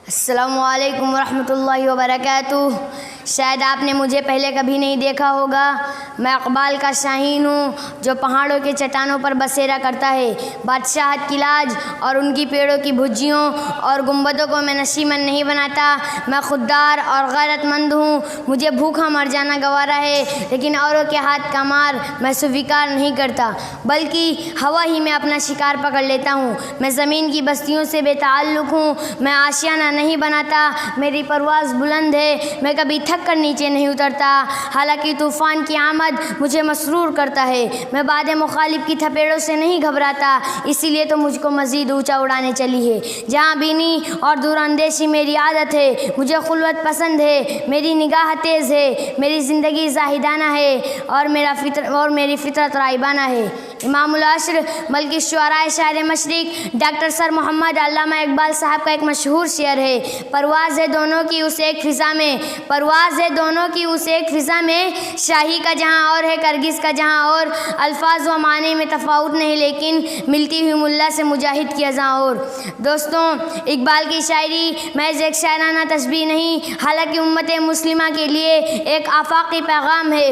السلام علیکم ورحمۃ اللہ وبرکاتہ۔ شاید آپ نے مجھے پہلے کبھی نہیں دیکھا ہوگا۔ میں اقبال کا شاہین ہوں جو پہاڑوں کے چٹانوں پر بسیرا کرتا ہے۔ بادشاہت کی لاج اور ان کی پیڑوں کی بھجیوں اور گنبدوں کو میں نشیمن نہیں بناتا۔ میں خوددار اور غیرت مند ہوں۔ مجھے بھوکا مر جانا گوارا ہے، لیکن اوروں کے ہاتھ کا مار میں سویکار نہیں کرتا، بلکہ ہوا ہی میں اپنا شکار پکڑ لیتا ہوں۔ میں زمین کی بستیوں سے بے تعلق ہوں۔ میں آشیانہ نہیں بناتا، میری پرواز بلند ہے۔ میں کبھی تھک کر نیچے نہیں اترتا، حالانکہ طوفان کی آمد مجھے مسرور کرتا ہے۔ میں باد مخالف کی تھپیڑوں سے نہیں گھبراتا، اسی لیے تو مجھ کو مزید اونچا اڑانے چلی ہے۔ جہاں بینی اور دور اندیشی میری عادت ہے، مجھے خلوت پسند ہے، میری نگاہ تیز ہے، میری زندگی زاہدانہ ہے اور میری فطرت رائبانہ ہے۔ امام العصر ملک الشعراء شاعر مشرق ڈاکٹر سر محمد علامہ اقبال صاحب کا ایک مشہور شعر ہے: پرواز ہے دونوں کی اس ایک فضا میں، پرواز ہے دونوں کی اس ایک فضا میں، شاہی کا جہاں اور ہے کرگس کا جہاں اور، الفاظ و معنی میں تفاوت نہیں لیکن ملتی ہوئی ملا سے مجاہد کی اذاں اور۔ دوستوں، اقبال کی شاعری محض ایک شاعرانہ تشبیہ نہیں، حالانکہ امت مسلمہ کے لیے ایک آفاقی پیغام ہے۔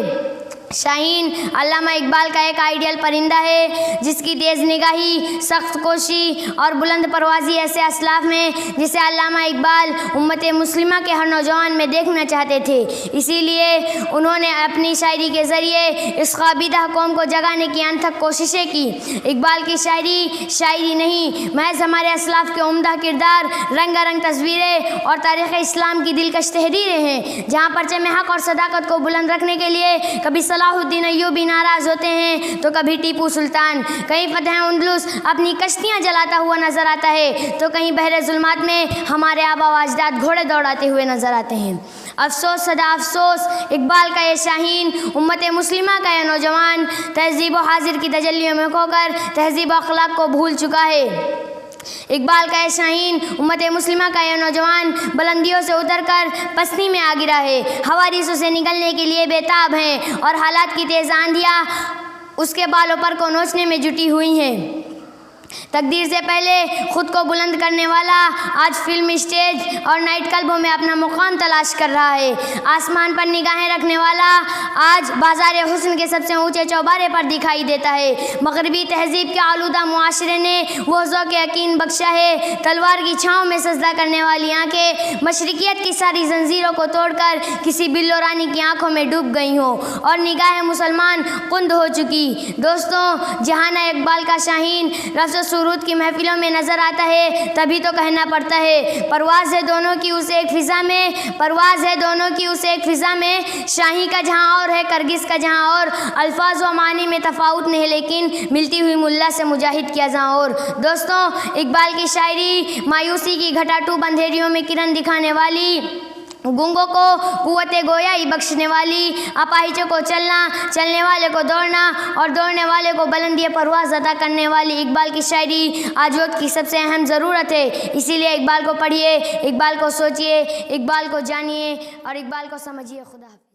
شاہین علامہ اقبال کا ایک آئیڈیل پرندہ ہے جس کی تیز نگاہی، سخت کوشی اور بلند پروازی ایسے اسلاف میں جسے علامہ اقبال امت مسلمہ کے ہر نوجوان میں دیکھنا چاہتے تھے۔ اسی لیے انہوں نے اپنی شاعری کے ذریعے اس خوابیدہ قوم کو جگانے کی انتھک کوششیں کی۔ اقبال کی شاعری نہیں، محض ہمارے اسلاف کے عمدہ کردار، رنگا رنگ تصویریں اور تاریخ اسلام کی دلکش تحریریں ہیں، جہاں پرچم حق اور صداقت کو بلند رکھنے کے لیے کبھی صلاح الدین ایوبی ناراض ہوتے ہیں تو کبھی ٹیپو سلطان، کہیں فتح اندلس اپنی کشتیاں جلاتا ہوا نظر آتا ہے تو کہیں بحر ظلمات میں ہمارے آبا و اجداد گھوڑے دوڑاتے ہوئے نظر آتے ہیں۔ افسوس صدا افسوس، اقبال کا یہ شاہین، امت مسلمہ کا یہ نوجوان تہذیب و حاضر کی تجلیوں میں کھو کر تہذیب و اخلاق کو بھول چکا ہے۔ اقبال کا یہ شاہین، امت مسلمہ کا یہ نوجوان بلندیوں سے اتر کر پستی میں آ گرا ہے، حوادثوں سے نکلنے کے لیے بےتاب ہیں اور حالات کی تیز آندھیاں اس کے بالوں پر کو نوچنے میں جٹی ہوئی ہیں۔ تقدیر سے پہلے خود کو بلند کرنے والا آج فلم، اسٹیج اور نائٹ کلبوں میں اپنا مقام تلاش کر رہا ہے۔ آسمان پر نگاہیں رکھنے والا آج بازار حسن کے سب سے اونچے چوبارے پر دکھائی دیتا ہے۔ مغربی تہذیب کے آلودہ معاشرے نے وہ ذوق یقین بخشا ہے، تلوار کی چھاؤں میں سجدہ کرنے والی آنکھیں مشرقیت کی ساری زنجیروں کو توڑ کر کسی بلو رانی کی آنکھوں میں ڈوب گئی ہوں اور نگاہ مسلمان کند ہو چکی۔ دوستوں، جہاں اقبال کا شاہین رفع سرود کی محفلوں میں نظر آتا ہے، تبھی تو کہنا پڑتا ہے: پرواز ہے دونوں کی اس ایک فضا میں، پرواز ہے دونوں کی اس ایک فضا میں، شاہی کا جہاں اور ہے کرگس کا جہاں اور، الفاظ و معنی میں تفاوت نہیں لیکن ملتی ہوئی ملا سے مجاہد کی اذاں اور۔ دوستوں، اقبال کی شاعری مایوسی کی گھٹاٹوب اندھیریوں میں کرن دکھانے والی، گونگوں کو قوت گویائی بخشنے والی، اپاہجوں کو چلنا، چلنے والے کو دوڑنا اور دوڑنے والے کو بلندی پرواز عطا کرنے والی اقبال کی شاعری آج وقت کی سب سے اہم ضرورت ہے۔ اسی لیے اقبال کو پڑھیے، اقبال کو سوچیے، اقبال کو جانیے اور اقبال کو سمجھیے۔ خدا حافظ۔